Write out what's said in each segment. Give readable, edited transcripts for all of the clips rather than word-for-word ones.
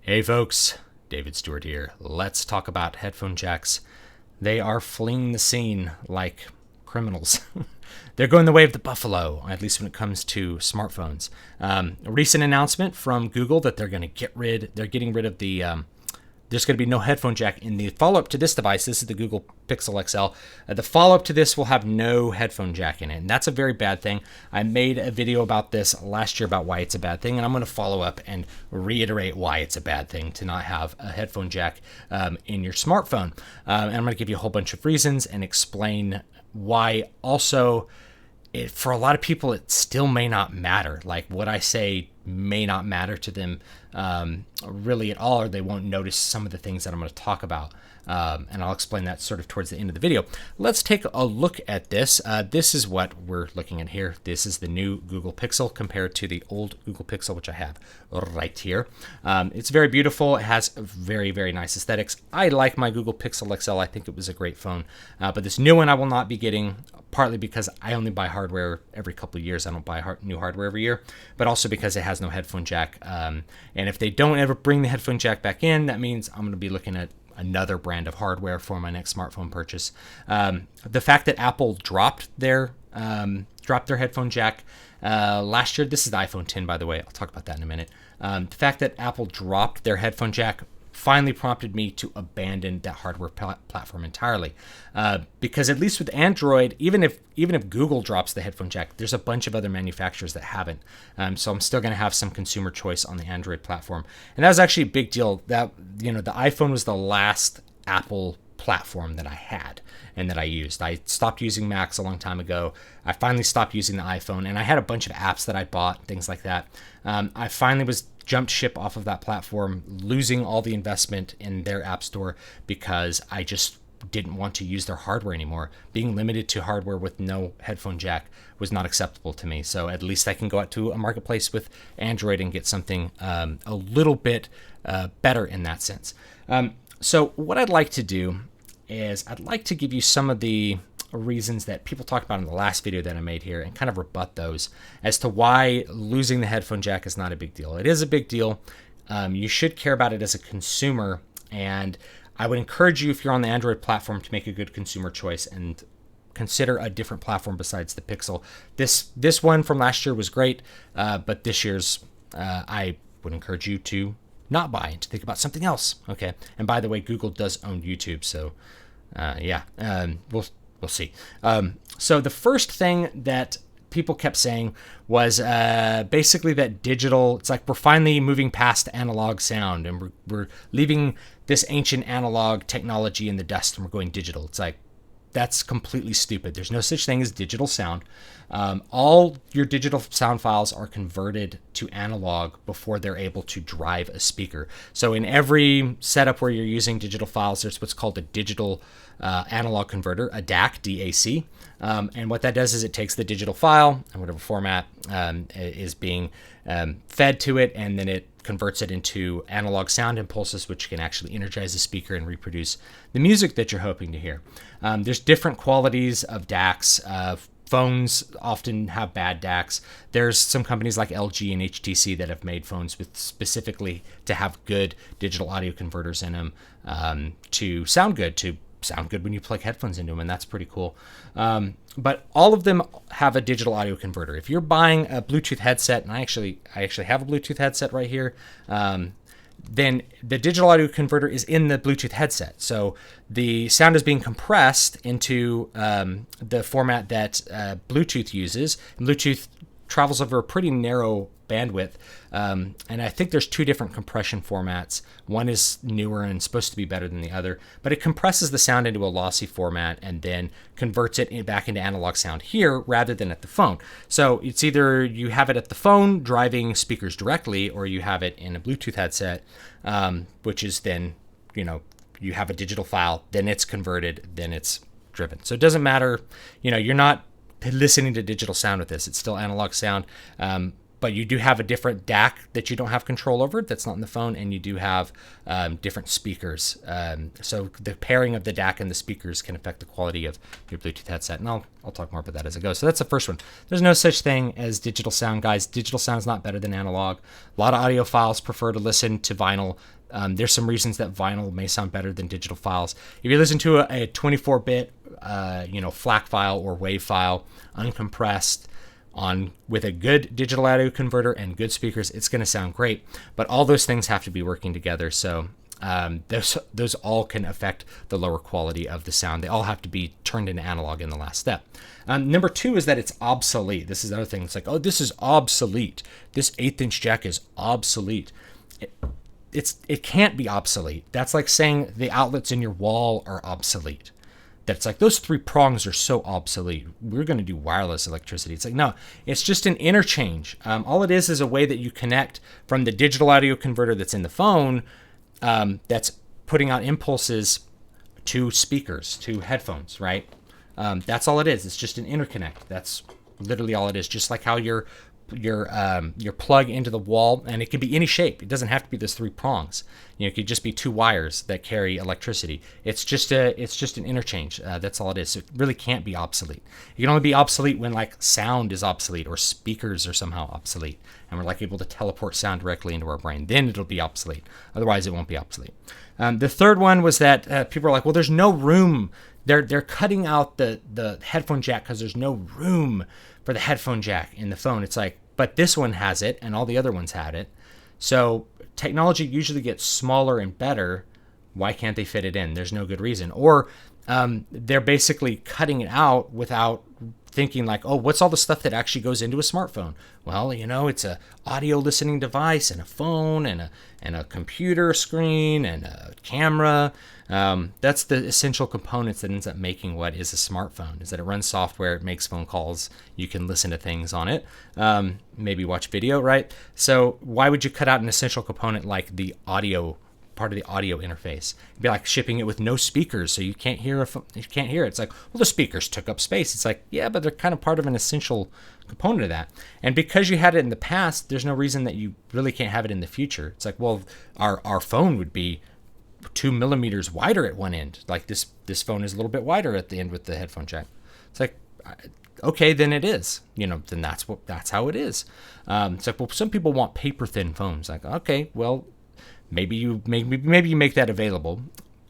Hey folks, David Stewart here. Let's talk about headphone jacks. They are fleeing the scene like criminals. They're going the way of the buffalo, at least when it comes to smartphones. A recent announcement from Google that they're getting rid of there's going to be no headphone jack in the follow-up to this device. This is the Google Pixel XL. The follow-up to this will have no headphone jack in it, and that's a very bad thing. I made a video about this last year about why it's a bad thing, and I'm going to follow up and reiterate why it's a bad thing to not have a headphone jack in your smartphone. And I'm going to give you a whole bunch of reasons and explain why also for a lot of people, it still may not matter. Like what I say may not matter to them really at all, or they won't notice some of the things that I'm going to talk about. And I'll explain that sort of towards the end of the video. Let's take a look at this. This is what we're looking at here. This is the new Google Pixel compared to the old Google Pixel, which I have right here. It's very beautiful. It has very, very nice aesthetics. I like my Google Pixel XL. I think it was a great phone. But this new one I will not be getting, partly because I only buy hardware every couple of years. I don't buy new hardware every year, but also because it has no headphone jack. And if they don't ever bring the headphone jack back in, that means I'm going to be looking at another brand of hardware for my next smartphone purchase. The fact that Apple dropped their headphone jack last year. This is the iPhone 10, by the way. I'll talk about that in a minute. The fact that Apple dropped their headphone jack finally prompted me to abandon that hardware platform entirely, because at least with Android, even if Google drops the headphone jack, there's a bunch of other manufacturers that haven't. So I'm still going to have some consumer choice on the Android platform, and that was actually a big deal. That the iPhone was the last Apple platform that I had and that I used. I stopped using Macs a long time ago. I finally stopped using the iPhone, and I had a bunch of apps that I bought, things like that. I finally jumped ship off of that platform, losing all the investment in their app store because I just didn't want to use their hardware anymore. Being limited to hardware with no headphone jack was not acceptable to me. So at least I can go out to a marketplace with Android and get something a little bit better in that sense. So what I'd like to do is I'd like to give you some of the reasons that people talked about in the last video that I made here and kind of rebut those as to why losing the headphone jack is not a big deal. It is a big deal. You should care about it as a consumer, and I would encourage you, if you're on the Android platform, to make a good consumer choice and consider a different platform besides the Pixel. This one from last year was great, but this year's I would encourage you to not buy and to think about something else. Okay. And by the way, Google does own YouTube, so we'll see. So the first thing that people kept saying was basically that digital, it's like we're finally moving past analog sound and we're leaving this ancient analog technology in the dust and we're going digital. It's like, that's completely stupid. There's no such thing as digital sound. All your digital sound files are converted to analog before they're able to drive a speaker. So in every setup where you're using digital files, there's what's called a digital analog converter, a DAC, DAC. And what that does is it takes the digital file and whatever format is being fed to it, and then it converts it into analog sound impulses, which can actually energize the speaker and reproduce the music that you're hoping to hear. There's different qualities of DACs. Phones often have bad DACs. There's some companies like LG and HTC that have made phones with specifically to have good digital audio converters in them to sound good when you plug headphones into them, and that's pretty cool. But all of them have a digital audio converter. If you're buying a Bluetooth headset, and I actually have a Bluetooth headset right here, then the digital audio converter is in the Bluetooth headset. So the sound is being compressed into the format that Bluetooth uses. And Bluetooth travels over a pretty narrow bandwidth. And I think there's two different compression formats. One is newer and supposed to be better than the other, but it compresses the sound into a lossy format and then converts it back into analog sound here rather than at the phone. So it's either you have it at the phone driving speakers directly, or you have it in a Bluetooth headset, which is then, you have a digital file, then it's converted, then it's driven. So it doesn't matter, you're not listening to digital sound with this. It's still analog sound. But you do have a different DAC that you don't have control over. That's not in the phone, and you do have different speakers. So the pairing of the DAC and the speakers can affect the quality of your Bluetooth headset. And I'll talk more about that as I go. So that's the first one. There's no such thing as digital sound, guys. Digital sound is not better than analog. A lot of audiophiles prefer to listen to vinyl. There's some reasons that vinyl may sound better than digital files. If you listen to a 24-bit, FLAC file or WAV file, uncompressed, with a good digital audio converter and good speakers, it's going to sound great. But all those things have to be working together. So those all can affect the lower quality of the sound. They all have to be turned into analog in the last step. Number two is that it's obsolete. This is the other thing. It's like, oh, this is obsolete. This 1/8" jack is obsolete. It can't be obsolete. That's like saying the outlets in your wall are obsolete. That's like, those 3 prongs are so obsolete. We're going to do wireless electricity. It's like, no, it's just an interchange. All it is a way that you connect from the digital audio converter that's in the phone, that's putting out impulses to speakers, to headphones, right? That's all it is. It's just an interconnect. That's literally all it is. Just like how your plug into the wall, and it can be any shape. It doesn't have to be those 3 prongs. It could just be 2 wires that carry electricity. It's just an interchange. That's all it is. So it really can't be obsolete. It can only be obsolete when like sound is obsolete or speakers are somehow obsolete, and we're like able to teleport sound directly into our brain. Then it'll be obsolete. Otherwise, it won't be obsolete. The third one was that people are like, well, there's no room. They're cutting out the headphone jack because there's no room for the headphone jack in the phone. It's like, but this one has it and all the other ones had it. So technology usually gets smaller and better. Why can't they fit it in? There's no good reason. Or they're basically cutting it out without thinking like, oh, what's all the stuff that actually goes into a smartphone? Well, it's a audio listening device and a phone and a computer screen and a camera. That's the essential components that ends up making what is a smartphone, is that it runs software, it makes phone calls, you can listen to things on it, maybe watch video, right? So why would you cut out an essential component like the audio part of the audio interface? It'd be like shipping it with no speakers, so you can't hear you can't hear it. It's like, well, the speakers took up space. It's like, yeah, but they're kind of part of an essential component of that. And because you had it in the past, there's no reason that you really can't have it in the future. It's like, well, our phone would be 2 millimeters wider at one end. Like this phone is a little bit wider at the end with the headphone jack. It's like, okay, then it is. Then that's how it is. It's like, well, some people want paper thin phones. Like, okay, well, maybe you make that available.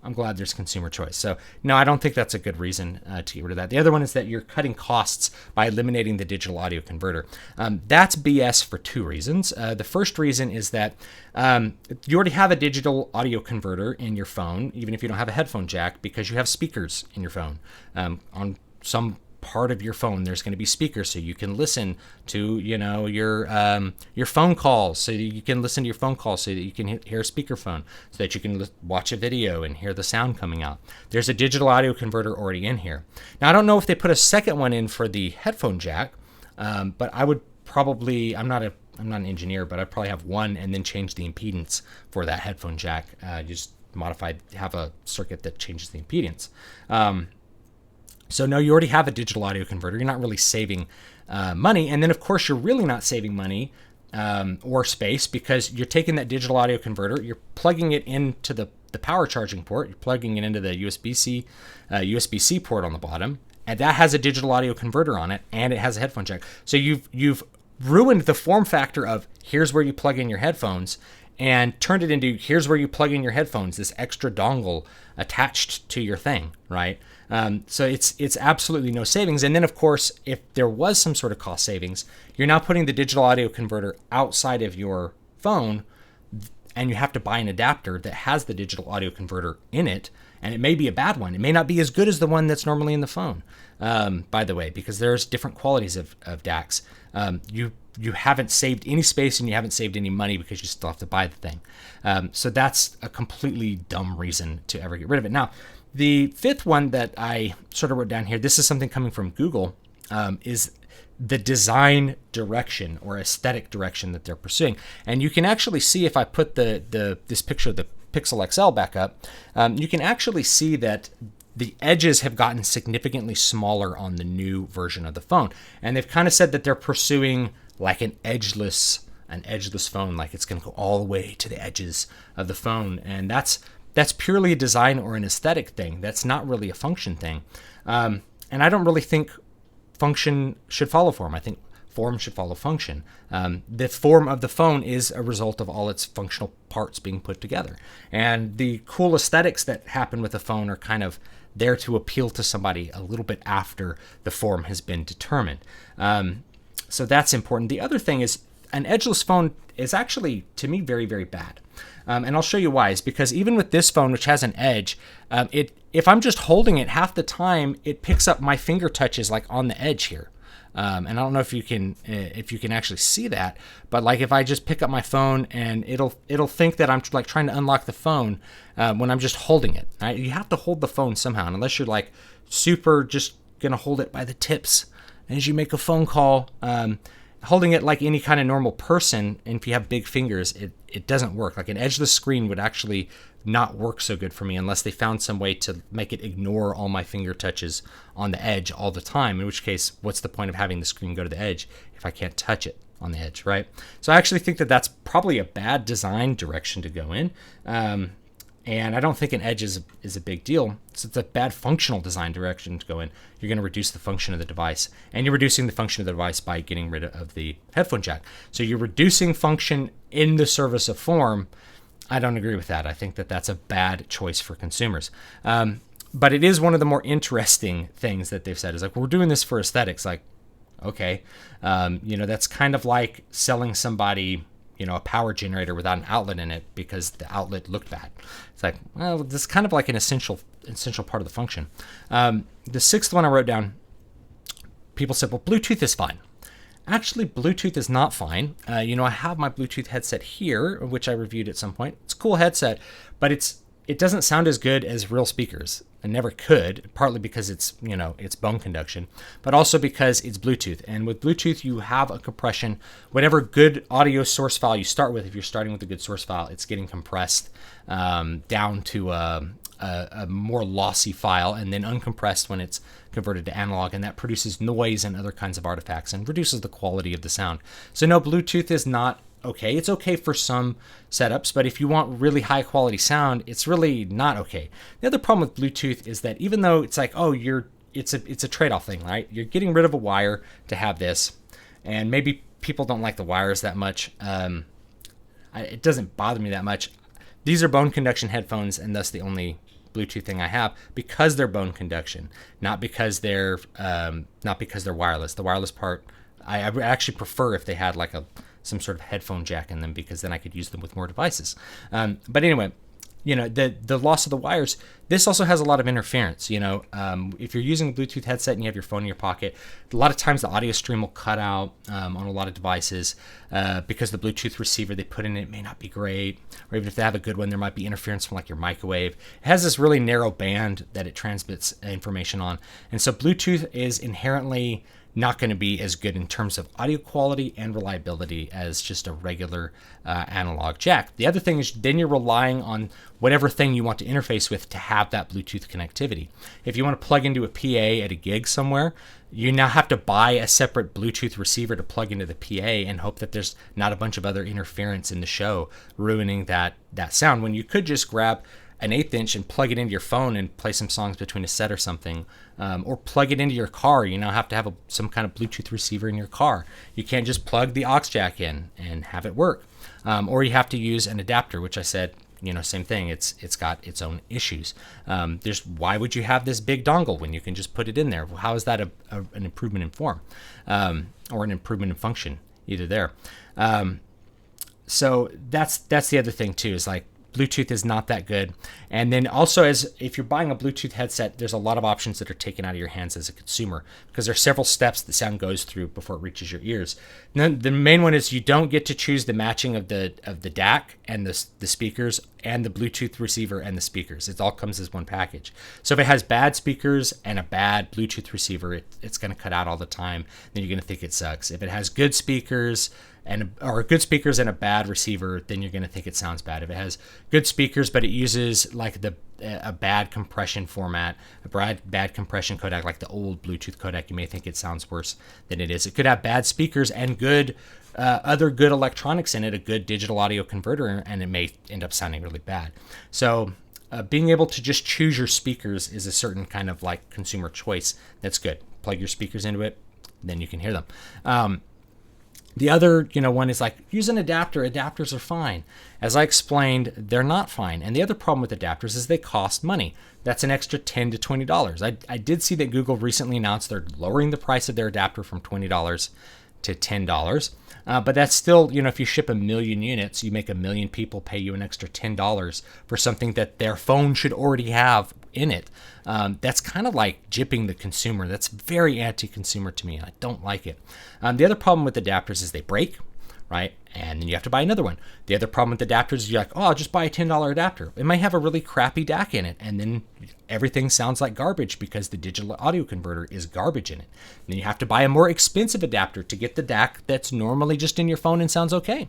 I'm glad there's consumer choice. So no, I don't think that's a good reason to get rid of that. The other one is that you're cutting costs by eliminating the digital audio converter. That's BS for 2 reasons. The first reason is that you already have a digital audio converter in your phone, even if you don't have a headphone jack, because you have speakers in your phone. On some part of your phone, there's going to be speakers, so you can listen to your phone calls, so that you can listen to your phone calls, so that you can hear a speakerphone, so that you can watch a video and hear the sound coming out. There's a digital audio converter already in here. Now, I don't know if they put a second one in for the headphone jack, but I would probably, I'm not an engineer, but I'd probably have one and then change the impedance for that headphone jack. Just have a circuit that changes the impedance. So no, you already have a digital audio converter. You're not really saving money. And then, of course, you're really not saving money or space, because you're taking that digital audio converter, you're plugging it into the power charging port, you're plugging it into the USB-C port on the bottom, and that has a digital audio converter on it, and it has a headphone jack. So you've ruined the form factor of here's where you plug in your headphones, and turned it into here's where you plug in your headphones, this extra dongle attached to your thing, right? So it's absolutely no savings. And then, of course, if there was some sort of cost savings, you're now putting the digital audio converter outside of your phone, and you have to buy an adapter that has the digital audio converter in it, and it may be a bad one. It may not be as good as the one that's normally in the phone, by the way, because there's different qualities of DACs. You haven't saved any space and you haven't saved any money because you still have to buy the thing. So that's a completely dumb reason to ever get rid of it. Now, the fifth one that I sort of wrote down here, this is something coming from Google, is the design direction or aesthetic direction that they're pursuing. And you can actually see, if I put this picture of the Pixel XL back up, you can actually see that the edges have gotten significantly smaller on the new version of the phone. And they've kind of said that they're pursuing like an edgeless phone, like it's going to go all the way to the edges of the phone. And that's purely a design or an aesthetic thing. That's not really a function thing. And I don't really think function should follow form. I think form should follow function. The form of the phone is a result of all its functional parts being put together. And the cool aesthetics that happen with the phone are kind of there to appeal to somebody a little bit after the form has been determined. So that's important. The other thing is an edgeless phone is actually, to me, very, very bad. And I'll show you why. Is because even with this phone, which has an edge, if I'm just holding it half the time, it picks up my finger touches like on the edge here. And I don't know if you can actually see that, but like if I just pick up my phone and it'll think that I'm like trying to unlock the phone when I'm just holding it. Right? You have to hold the phone somehow, and unless you're like super just gonna hold it by the tips as you make a phone call. Holding it like any kind of normal person, and if you have big fingers, it doesn't work. Like an edgeless screen would actually not work so good for me unless they found some way to make it ignore all my finger touches on the edge all the time, in which case, what's the point of having the screen go to the edge if I can't touch it on the edge, right? So I actually think that that's probably a bad design direction to go in. And I don't think an edge is a big deal. So it's a bad functional design direction to go in. You're going to reduce the function of the device. And you're reducing the function of the device by getting rid of the headphone jack. So you're reducing function in the service of form. I don't agree with that. I think that that's a bad choice for consumers. But it is one of the more interesting things that they've said. Is like, we're doing this for aesthetics. Like, okay. That's kind of like selling somebody a power generator without an outlet in it because the outlet looked bad. It's like, well, this is kind of like an essential part of the function. The sixth one I wrote down, people said, well, Bluetooth is fine. Actually, Bluetooth is not fine. I have my Bluetooth headset here, which I reviewed at some point. It's a cool headset, but it doesn't sound as good as real speakers. It never could, partly because it's bone conduction, but also because it's Bluetooth. And with Bluetooth, you have a compression. Whatever good audio source file you start with, if you're starting with a good source file, it's getting compressed down to a more lossy file and then uncompressed when it's converted to analog, and that produces noise and other kinds of artifacts and reduces the quality of the sound. So no, Bluetooth is not okay. It's okay for some setups, but if you want really high quality sound, it's really not okay. The other problem with Bluetooth is that even though it's like, it's a trade-off thing, right? You're getting rid of a wire to have this, and maybe people don't like the wires that much. It doesn't bother me that much. These are bone conduction headphones, and thus the only Bluetooth thing I have, because they're bone conduction, not because they're wireless. The wireless part, I would actually prefer if they had like some sort of headphone jack in them, because then I could use them with more devices. But anyway, the loss of the wires, this also has a lot of interference. If you're using a Bluetooth headset and you have your phone in your pocket, a lot of times the audio stream will cut out on a lot of devices because the Bluetooth receiver they put in it may not be great, or even if they have a good one, there might be interference from like your microwave. It has this really narrow band that it transmits information on, and so Bluetooth is inherently not going to be as good in terms of audio quality and reliability as just a regular analog jack. The other thing is then you're relying on whatever thing you want to interface with to have that Bluetooth connectivity. If you want to plug into a PA at a gig somewhere, you now have to buy a separate Bluetooth receiver to plug into the PA and hope that there's not a bunch of other interference in the show ruining that sound, when you could just grab an 1/8 inch and plug it into your phone and play some songs between a set or something, or plug it into your car. You now have to have some kind of Bluetooth receiver in your car. You can't just plug the aux jack in and have it work, or you have to use an adapter, which I said, same thing. It's got its own issues. Why would you have this big dongle when you can just put it in there? Well, how is that an improvement in form, or an improvement in function? Either there. So that's the other thing too, is like, Bluetooth is not that good. And then also, if you're buying a Bluetooth headset, there's a lot of options that are taken out of your hands as a consumer, because there are several steps the sound goes through before it reaches your ears. And the main one is you don't get to choose the matching of the DAC and the speakers and the Bluetooth receiver and the speakers. It all comes as one package. So if it has bad speakers and a bad Bluetooth receiver, it's going to cut out all the time. Then you're going to think it sucks. If it has good speakers or good speakers and a bad receiver, then you're going to think it sounds bad. If it has good speakers, but it uses like a bad compression format, a bad compression codec, like the old Bluetooth codec, you may think it sounds worse than it is. It could have bad speakers and good other good electronics in it, a good digital audio converter, and it may end up sounding really bad. So being able to just choose your speakers is a certain kind of like consumer choice. That's good. Plug your speakers into it, then you can hear them. The other, one is like use an adapter. Adapters are fine. As I explained, they're not fine. And the other problem with adapters is they cost money. That's an extra $10 to $20. I did see that Google recently announced they're lowering the price of their adapter from $20 to $10. But that's still, if you ship 1 million units, you make 1 million people pay you an extra $10 for something that their phone should already have in it. That's kind of like gypping the consumer. That's very anti-consumer to me. I don't like it. The other problem with adapters is they break, right? And then you have to buy another one. The other problem with adapters is you're like, oh, I'll just buy a $10 adapter. It might have a really crappy DAC in it, and then everything sounds like garbage because the digital audio converter is garbage in it. And then you have to buy a more expensive adapter to get the DAC that's normally just in your phone and sounds okay.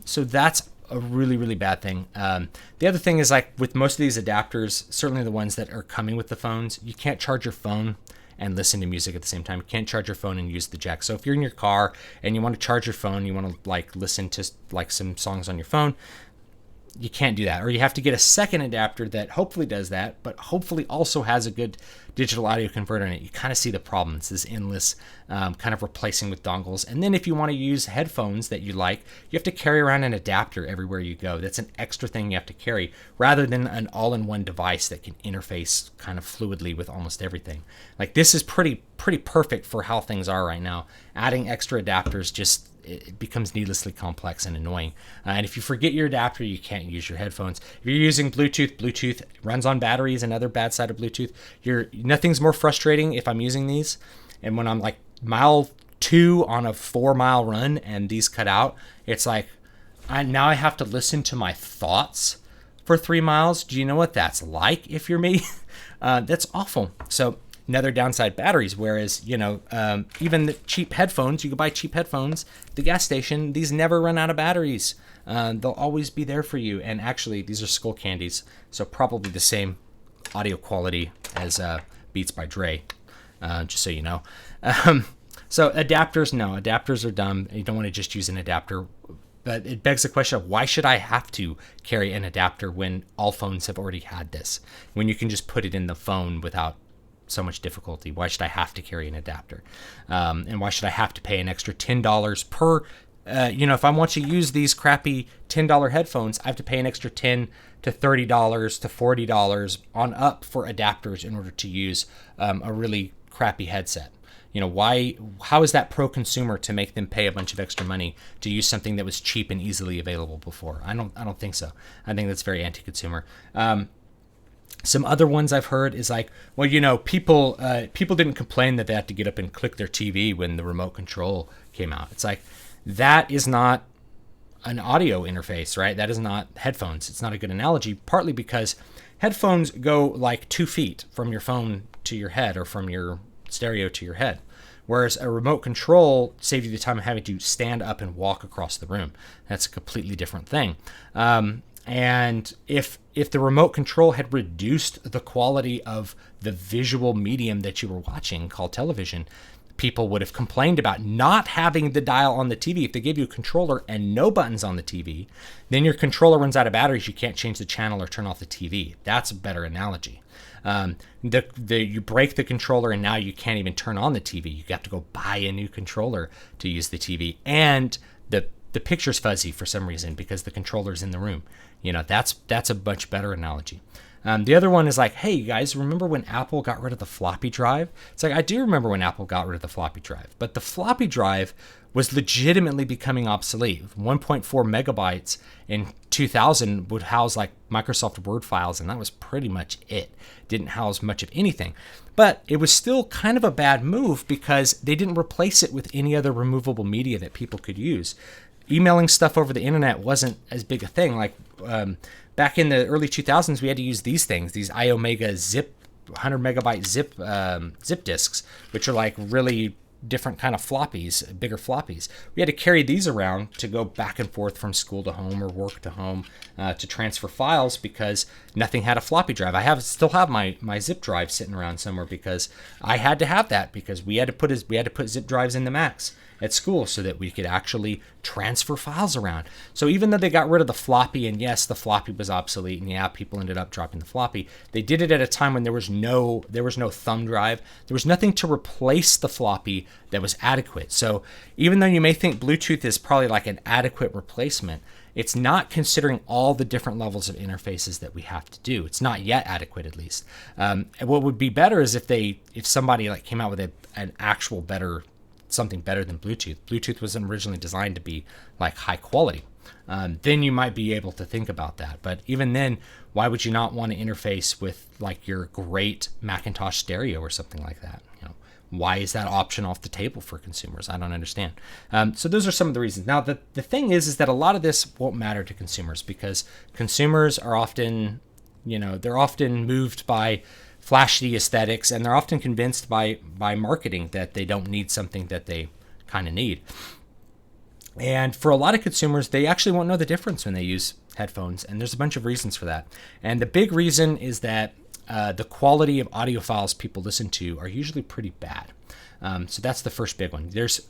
So that's a really, really bad thing. The other thing is like with most of these adapters, certainly the ones that are coming with the phones, you can't charge your phone and listen to music at the same time. You can't charge your phone and use the jack. So if you're in your car and you want to charge your phone, you want to like listen to like some songs on your phone, you can't do that. Or you have to get a second adapter that hopefully does that, but hopefully also has a good digital audio converter in it. You kind of see the problem. It's this endless kind of replacing with dongles. And then if you want to use headphones that you like, you have to carry around an adapter everywhere you go. That's an extra thing you have to carry rather than an all-in-one device that can interface kind of fluidly with almost everything. Like this is pretty perfect for how things are right now. Adding extra adapters just it becomes needlessly complex and annoying. And if you forget your adapter, you can't use your headphones. If you're using Bluetooth runs on batteries, another bad side of Bluetooth. Nothing's more frustrating if I'm using these. And when I'm like mile 2 on a 4-mile run and these cut out, it's like, now I have to listen to my thoughts for 3 miles. Do you know what that's like if you're me? That's awful. So another downside, batteries. Whereas, even the cheap headphones, you can buy cheap headphones at the gas station. These never run out of batteries. They'll always be there for you. And actually, these are Skull Candies, so probably the same audio quality as Beats by Dre, just so you know. So adapters, no. Adapters are dumb. You don't want to just use an adapter. But it begs the question of why should I have to carry an adapter when all phones have already had this? When you can just put it in the phone without so much difficulty. Why should I have to carry an adapter? And why should I have to pay an extra $10 per, if I want to use these crappy $10 headphones, I have to pay an extra $10 to $30 to $40 on up for adapters in order to use a really crappy headset. How is that pro-consumer to make them pay a bunch of extra money to use something that was cheap and easily available before? I don't think so. I think that's very anti-consumer. Some other ones I've heard is like, well, people didn't complain that they had to get up and click their TV when the remote control came out. It's like, that is not an audio interface, right? That is not headphones. It's not a good analogy, partly because headphones go like 2 feet from your phone to your head or from your stereo to your head. Whereas a remote control saves you the time of having to stand up and walk across the room. That's a completely different thing. And if the remote control had reduced the quality of the visual medium that you were watching, called television, people would have complained about not having the dial on the TV. If they gave you a controller and no buttons on the TV, then your controller runs out of batteries. You can't change the channel or turn off the TV. That's a better analogy. You break the controller and now you can't even turn on the TV. You have to go buy a new controller to use the TV. And the picture's fuzzy for some reason because the controller's in the room. That's a much better analogy. The other one is like, hey, you guys, remember when Apple got rid of the floppy drive? It's like, I do remember when Apple got rid of the floppy drive, but the floppy drive was legitimately becoming obsolete. 1.4 megabytes in 2000 would house like Microsoft Word files, and that was pretty much it. Didn't house much of anything. But it was still kind of a bad move because they didn't replace it with any other removable media that people could use. Emailing stuff over the internet wasn't as big a thing. Like back in the early 2000s, we had to use these things, these iOmega zip, 100 megabyte zip disks, which are like really different kind of floppies, bigger floppies. We had to carry these around to go back and forth from school to home or work to home to transfer files because nothing had a floppy drive. I still have my zip drive sitting around somewhere because I had to have that because we had to put zip drives in the Macs at school so that we could actually transfer files around. So even though they got rid of the floppy, and yes, the floppy was obsolete, and yeah, people ended up dropping the floppy, they did it at a time when there was no thumb drive. There was nothing to replace the floppy that was adequate. So even though you may think Bluetooth is probably like an adequate replacement, it's not considering all the different levels of interfaces that we have to do. It's not yet adequate, at least. And what would be better is if somebody like came out with an actual something better than Bluetooth. Bluetooth wasn't originally designed to be like high quality. Then you might be able to think about that. But even then, why would you not want to interface with like your great Macintosh stereo or something like that? Why is that option off the table for consumers? I don't understand. So those are some of the reasons. Now, the thing is that a lot of this won't matter to consumers because consumers are often, they're often moved by flashy aesthetics, and they're often convinced by marketing that they don't need something that they kind of need. And for a lot of consumers, they actually won't know the difference when they use headphones, and there's a bunch of reasons for that. And the big reason is that the quality of audio files people listen to are usually pretty bad. So that's the first big one. There's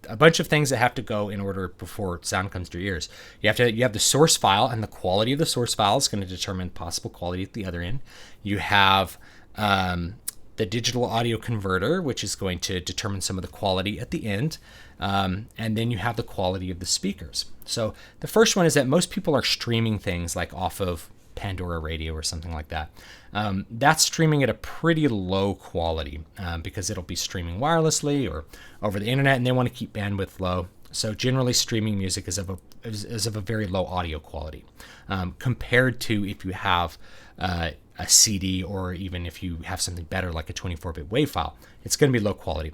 a bunch of things that have to go in order before sound comes to your ears. You have the source file, and the quality of the source file is going to determine possible quality at the other end. You have the digital audio converter, which is going to determine some of the quality at the end. And then you have the quality of the speakers. So the first one is that most people are streaming things like off of Pandora Radio or something like that. That's streaming at a pretty low quality because it'll be streaming wirelessly or over the internet, and they want to keep bandwidth low. So generally, streaming music is of a very low audio quality compared to if you have a CD, or even if you have something better like a 24-bit WAV file. It's going to be low quality.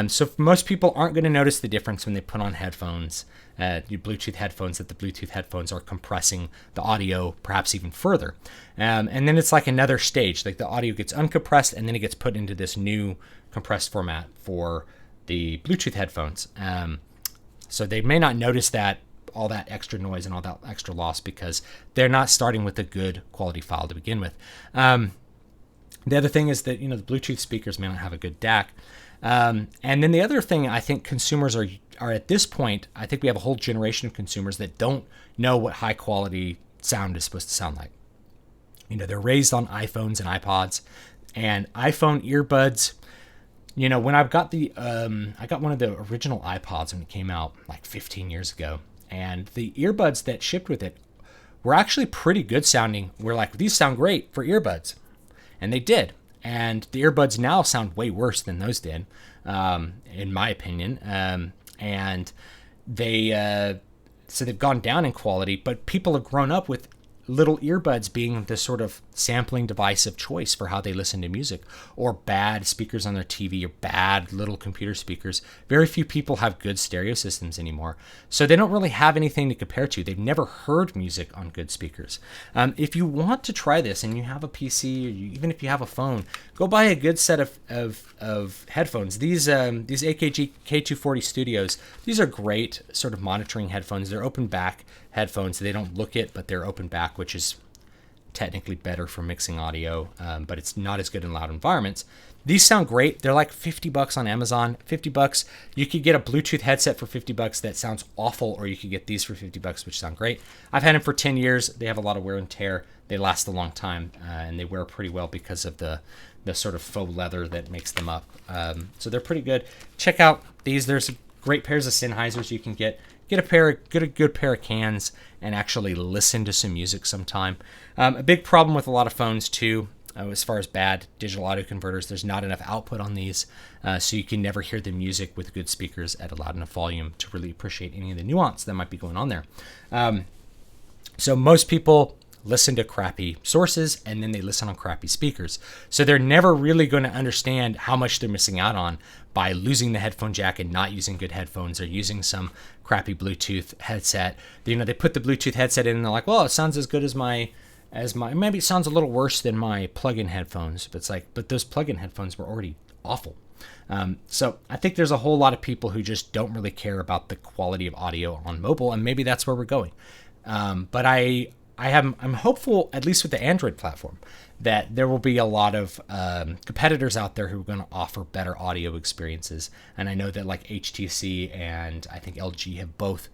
So most people aren't going to notice the difference when they put on headphones, your Bluetooth headphones, that the Bluetooth headphones are compressing the audio perhaps even further. And then it's like another stage, like the audio gets uncompressed and then it gets put into this new compressed format for the Bluetooth headphones. So they may not notice all that extra noise and all that extra loss because they're not starting with a good quality file to begin with. The other thing is that the Bluetooth speakers may not have a good DAC. And then the other thing I think consumers are at this point, I think we have a whole generation of consumers that don't know what high quality sound is supposed to sound like. They're raised on iPhones and iPods, and iPhone earbuds. When I got I got one of the original iPods when it came out like 15 years ago, and the earbuds that shipped with it were actually pretty good sounding. We're like, these sound great for earbuds. And they did. And the earbuds now sound way worse than those did, in my opinion. And so they've gone down in quality, but people have grown up with little earbuds being the sort of sampling device of choice for how they listen to music, or bad speakers on their TV, or bad little computer speakers. Very few people have good stereo systems anymore, so they don't really have anything to compare to. They've never heard music on good speakers. If you want to try this and you have a PC, or even if you have a phone, go buy a good set of headphones. These AKG K240 Studios, these are great sort of monitoring headphones. They're open back headphones. They don't look it, but they're open back, which is technically better for mixing audio, but it's not as good in loud environments. These sound great. They're like $50 on Amazon. $50. You could get a Bluetooth headset for $50 that sounds awful, or you could get these for $50, which sound great. I've had them for 10 years. They have a lot of wear and tear. They last a long time, and they wear pretty well because of the sort of faux leather that makes them up. So they're pretty good. Check out these. There's great pairs of Sennheisers you can get. Get a good pair of cans and actually listen to some music sometime. A big problem with a lot of phones too, as far as bad digital audio converters, there's not enough output on these, so you can never hear the music with good speakers at a loud enough volume to really appreciate any of the nuance that might be going on there. So most people listen to crappy sources, and then they listen on crappy speakers. So they're never really going to understand how much they're missing out on by losing the headphone jack and not using good headphones, or using some crappy Bluetooth headset. They put the Bluetooth headset in and they're like, well, it sounds as good as my, maybe it sounds a little worse than my plug-in headphones. But it's like, but those plug-in headphones were already awful. So I think there's a whole lot of people who just don't really care about the quality of audio on mobile, and maybe that's where we're going. But I'm hopeful, at least with the Android platform, that there will be a lot of competitors out there who are going to offer better audio experiences. And I know that like HTC and I think LG have both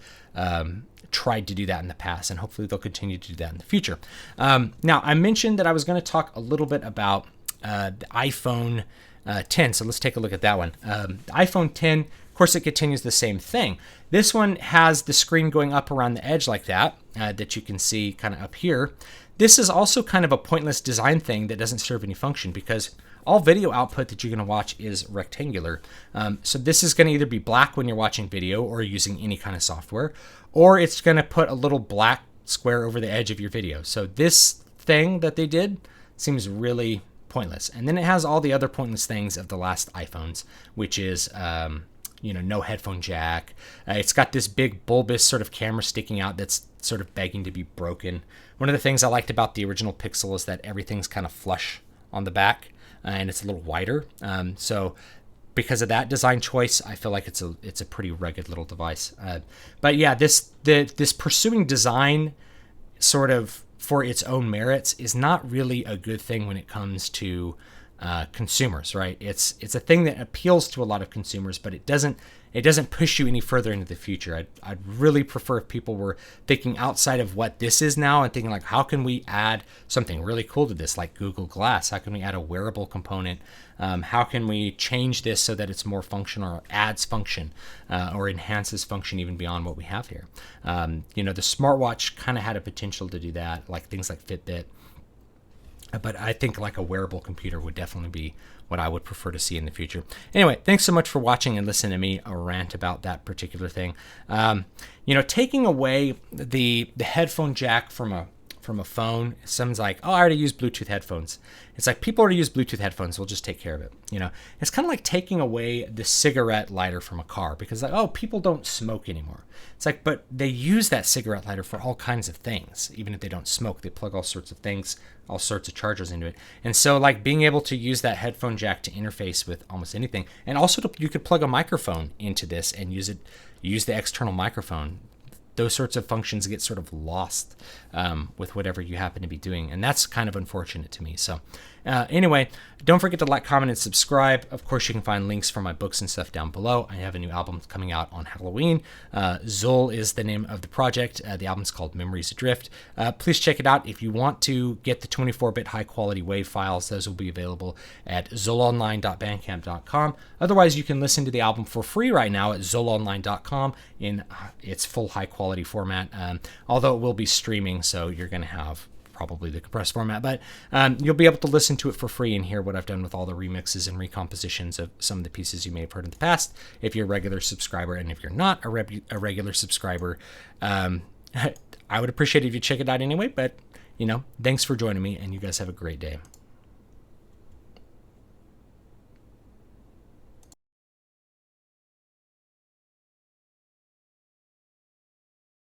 tried to do that in the past, and hopefully they'll continue to do that in the future. Now, I mentioned that I was going to talk a little bit about the iPhone 10, so let's take a look at that one. The iPhone 10, of course, it continues the same thing. This one has the screen going up around the edge like that, that you can see kind of up here. This is also kind of a pointless design thing that doesn't serve any function, because all video output that you're going to watch is rectangular. So this is going to either be black when you're watching video or using any kind of software, or it's going to put a little black square over the edge of your video. So this thing that they did seems really pointless. And then it has all the other pointless things of the last iPhones, which is no headphone jack. It's got this big bulbous sort of camera sticking out that's sort of begging to be broken. One of the things I liked about the original Pixel is that everything's kind of flush on the back, and it's a little wider. So because of that design choice, I feel like it's a pretty rugged little device. But yeah, this pursuing design sort of for its own merits is not really a good thing when it comes to consumers, right? It's a thing that appeals to a lot of consumers, but it doesn't push you any further into the future. I'd really prefer if people were thinking outside of what this is now and thinking like, how can we add something really cool to this, like Google Glass? How can we add a wearable component? How can we change this so that it's more functional, or adds function, or enhances function even beyond what we have here? The smartwatch kind of had a potential to do that, like things like Fitbit. But I think like a wearable computer would definitely be what I would prefer to see in the future. Anyway, thanks so much for watching and listening to me rant about that particular thing. Taking away the headphone jack from a phone, someone's like, oh, I already use Bluetooth headphones. It's like, people already use Bluetooth headphones. We'll just take care of it. It's kind of like taking away the cigarette lighter from a car, because like, oh, people don't smoke anymore. It's like, but they use that cigarette lighter for all kinds of things. Even if they don't smoke, they plug all sorts of things, all sorts of chargers into it. And so like being able to use that headphone jack to interface with almost anything. And also you could plug a microphone into this and use the external microphone. Those sorts of functions get sort of lost with whatever you happen to be doing. And that's kind of unfortunate to me. So anyway, don't forget to like, comment, and subscribe. Of course, you can find links for my books and stuff down below. I have a new album coming out on Halloween. Zol is the name of the project. The album's called Memories Adrift. Please check it out. If you want to get the 24-bit high-quality WAV files, those will be available at zolonline.bandcamp.com. Otherwise, you can listen to the album for free right now at zolonline.com in its full high-quality format, although it will be streaming, so you're going to have probably the compressed format, but you'll be able to listen to it for free and hear what I've done with all the remixes and recompositions of some of the pieces you may have heard in the past if you're a regular subscriber. And if you're not a regular subscriber, I would appreciate it if you check it out anyway. But thanks for joining me, and you guys have a great day.